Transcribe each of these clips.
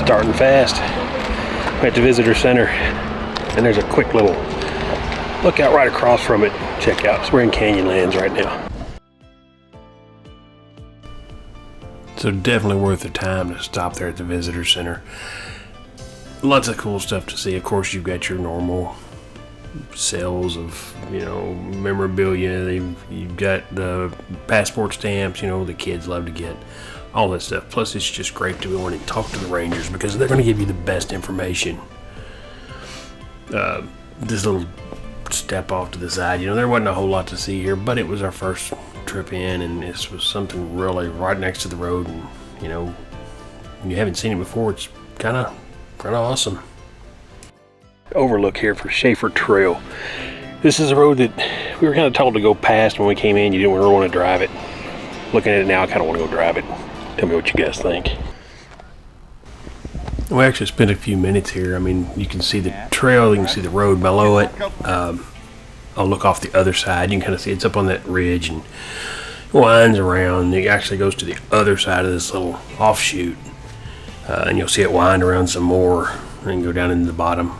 starting fast. We're at the visitor center, and there's a quick little lookout right across from it. Check out. So we're in Canyonlands right now. So definitely worth the time to stop there at the visitor center. Lots of cool stuff to see. Of course, you've got your normal sales of, memorabilia. You've got the passport stamps, the kids love to get. All that stuff. Plus, it's just great to go in and talk to the rangers because they're going to give you the best information. This little step off to the side, there wasn't a whole lot to see here, but it was our first trip in, and this was something really right next to the road. And when you haven't seen it before, it's kind of awesome. Overlook here for Schaefer Trail. This is a road that we were kind of told to go past when we came in. You didn't really want to drive it. Looking at it now, I kind of want to go drive it. Tell me what you guys think. We actually spent a few minutes here. I mean, you can see the trail, you can see the road below it. I'll look off the other side. You can kind of see it's up on that ridge and winds around. It actually goes to the other side of this little offshoot. And you'll see it wind around some more and go down into the bottom.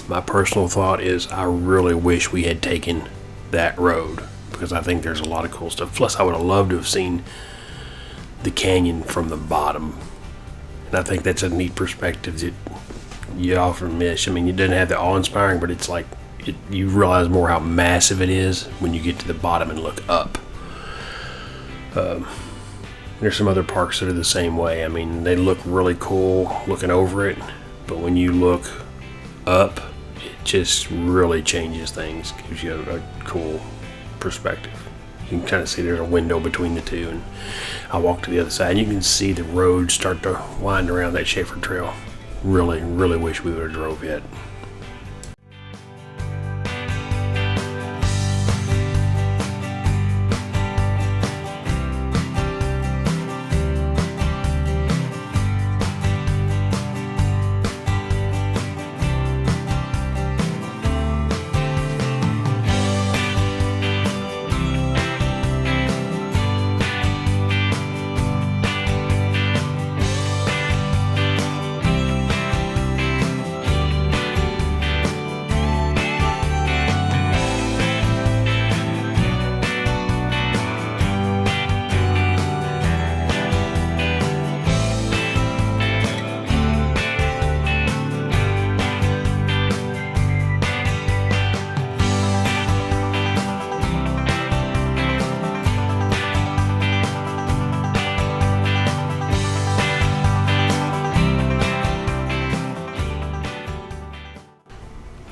My personal thought is I really wish we had taken that road because I think there's a lot of cool stuff. Plus, I would have loved to have seen the canyon from the bottom. And I think that's a neat perspective that you often miss. I mean, it doesn't have the awe-inspiring, but it's like you realize more how massive it is when you get to the bottom and look up. There's some other parks that are the same way. I mean, they look really cool looking over it, but when you look up, it just really changes things. Gives you a cool perspective. You can kind of see there's a window between the two, and I walk to the other side. You can see the road start to wind around that Schaefer Trail. Really, really wish we would have drove it.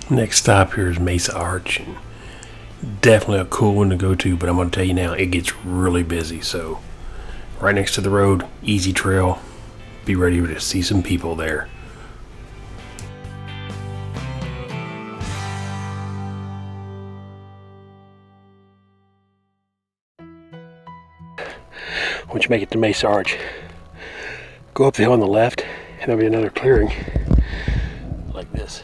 Next stop here is Mesa Arch, and definitely a cool one to go to, but I'm going to tell you now, it gets really busy. So right next to the road, easy trail, be ready to see some people there. Once you make it to Mesa Arch, go up the hill on the left, and there'll be another clearing like this.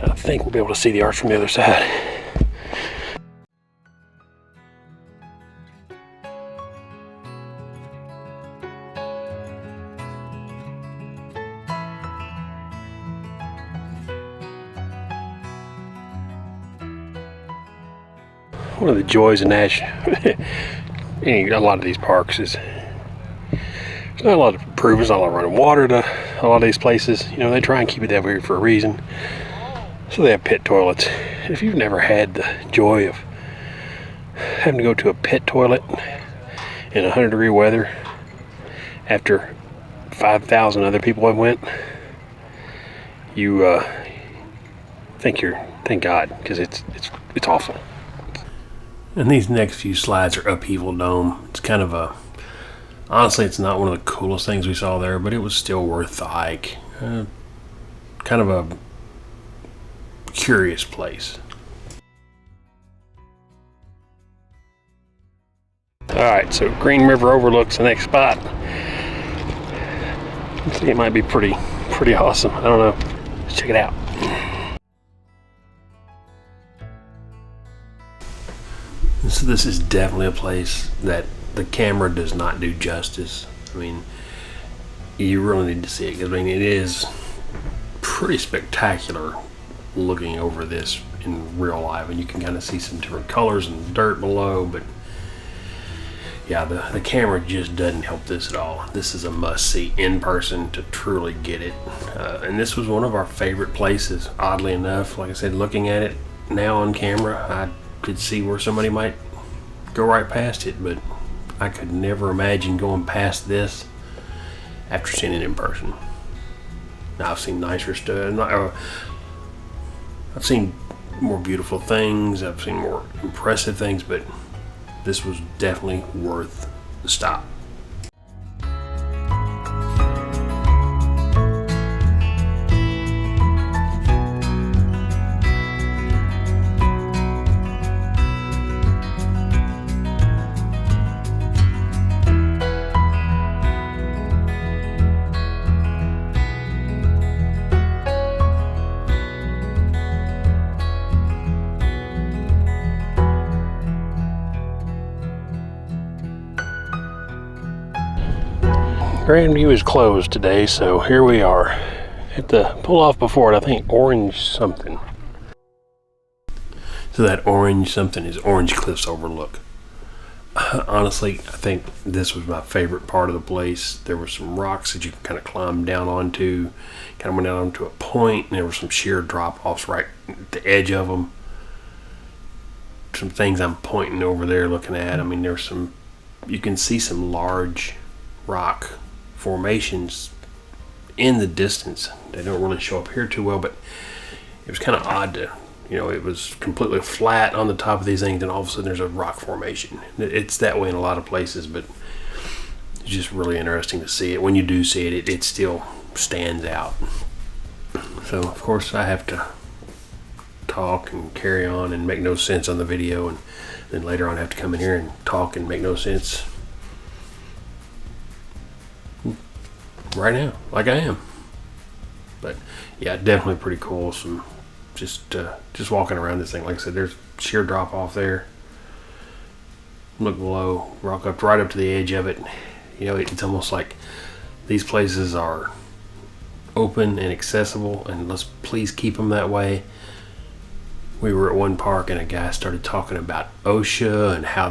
And I think we'll be able to see the arch from the other side. One of the joys of Nashville, a lot of these parks is there's not a lot of improvements, not a lot of running water to a lot of these places. They try and keep it that way for a reason. So they have pit toilets. If you've never had the joy of having to go to a pit toilet in 100-degree weather after 5,000 other people have went, you thank God, because it's awful. And these next few slides are Upheaval Dome. It's kind of honestly, it's not one of the coolest things we saw there, but it was still worth the hike. Kind of a curious place. Alright, so Green River overlooks the next spot. I think it might be pretty awesome. I don't know. Let's check it out. So this is definitely a place that the camera does not do justice. I mean, you really need to see it, because I mean, it is pretty spectacular looking over this in real life, and you can kind of see some different colors and dirt below. But yeah, the camera just doesn't help this at all. This is a must-see in person to truly get it. And this was one of our favorite places, oddly enough. Like I said, looking at it now on camera, I could see where somebody might go right past it, but I could never imagine going past this after seeing it in person. Now, I've seen nicer stuff. I've seen more beautiful things. I've seen more impressive things, but this was definitely worth the stop. Grandview is closed today, so here we are. Had to pull off before it, I think Orange something. So that Orange something is Orange Cliffs Overlook. Honestly, I think this was my favorite part of the place. There were some rocks that you can kind of climb down onto. Kind of went down onto a point, and there were some sheer drop-offs right at the edge of them. Some things I'm pointing over there looking at. I mean, there's some, you can see some large rock formations in the distance. They don't really show up here too well, but it was kind of odd to, it was completely flat on the top of these things, and all of a sudden there's a rock formation. It's that way in a lot of places, but it's just really interesting to see it. When you do see it, it still stands out. So of course I have to talk and carry on and make no sense on the video, and then later on I have to come in here and talk and make no sense right now, like I am. But yeah, definitely pretty cool. Some just walking around this thing. Like I said, there's sheer drop off there. Look below, rock up right up to the edge of it. It's almost like these places are open and accessible, and let's please keep them that way. We were at one park and a guy started talking about OSHA and how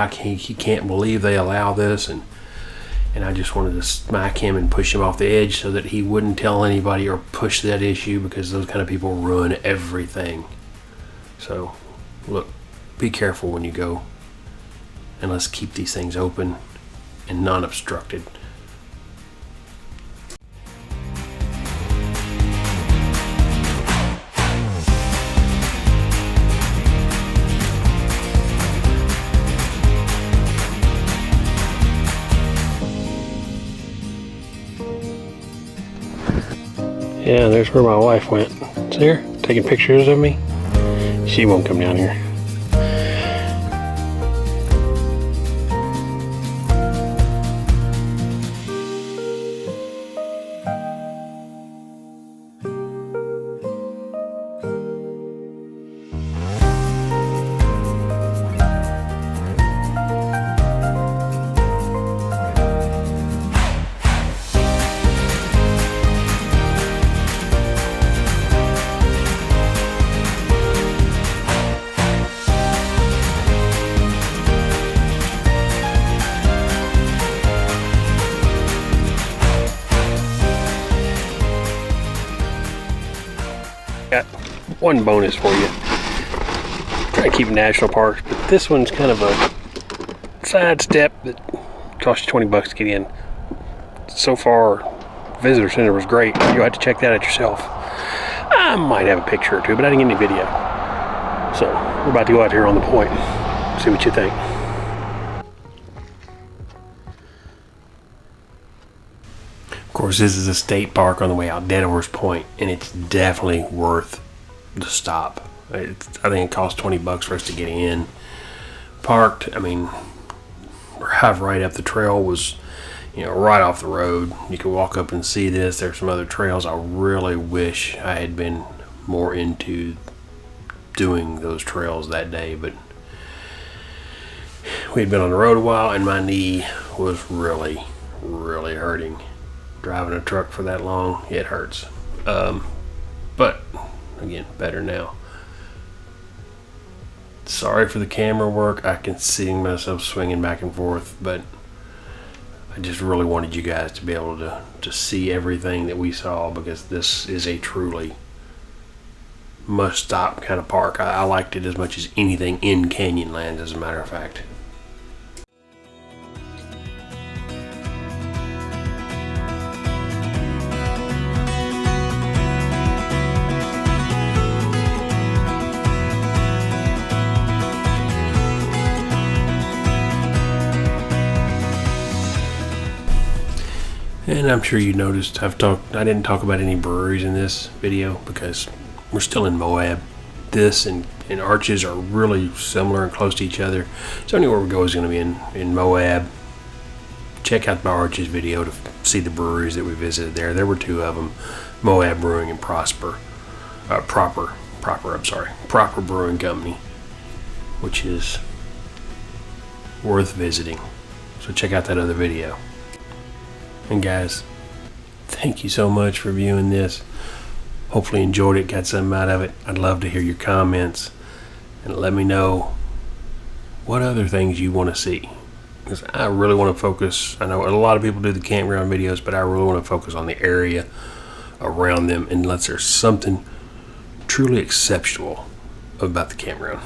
he can't believe they allow this, and I just wanted to smack him and push him off the edge so that he wouldn't tell anybody or push that issue, because those kind of people ruin everything. So look, be careful when you go, and let's keep these things open and non-obstructed. Yeah, there's where my wife went. See her? Taking pictures of me. She won't come down here. Got one bonus for you. Try to keep national parks, but this one's kind of a side step that costs you 20 bucks to get in. So far, visitor center was great. You'll have to check that out yourself. I might have a picture or two, but I didn't get any video. So we're about to go out here on the point. See what you think. Of course, this is a state park on the way out, Dead Horse Point, and it's definitely worth the stop. I think it cost 20 bucks for us to get in. Parked, I mean, drive right up the trail was, right off the road. You could walk up and see this. There's some other trails. I really wish I had been more into doing those trails that day, but we had been on the road a while, and my knee was really hurting. driving a truck for that long, it hurts. But again, better now. Sorry for the camera work. I can see myself swinging back and forth, but I just really wanted you guys to be able to see everything that we saw, because this is a truly must-stop kind of park. I liked it as much as anything in Canyonlands, as a matter of fact. And I'm sure you noticed I didn't talk about any breweries in this video because we're still in Moab. This and Arches are really similar and close to each other. So anywhere we go is going to be in Moab. Check out my Arches video to see the breweries that we visited there. There were 2 of them, Moab Brewing and Proper Brewing Company, which is worth visiting. So check out that other video. And guys, thank you so much for viewing this. Hopefully enjoyed it, got something out of it. I'd love to hear your comments and let me know what other things you want to see, because I really want to focus. I know a lot of people do the campground videos, but I really want to focus on the area around them unless there's something truly exceptional about the campground.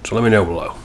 So let me know below.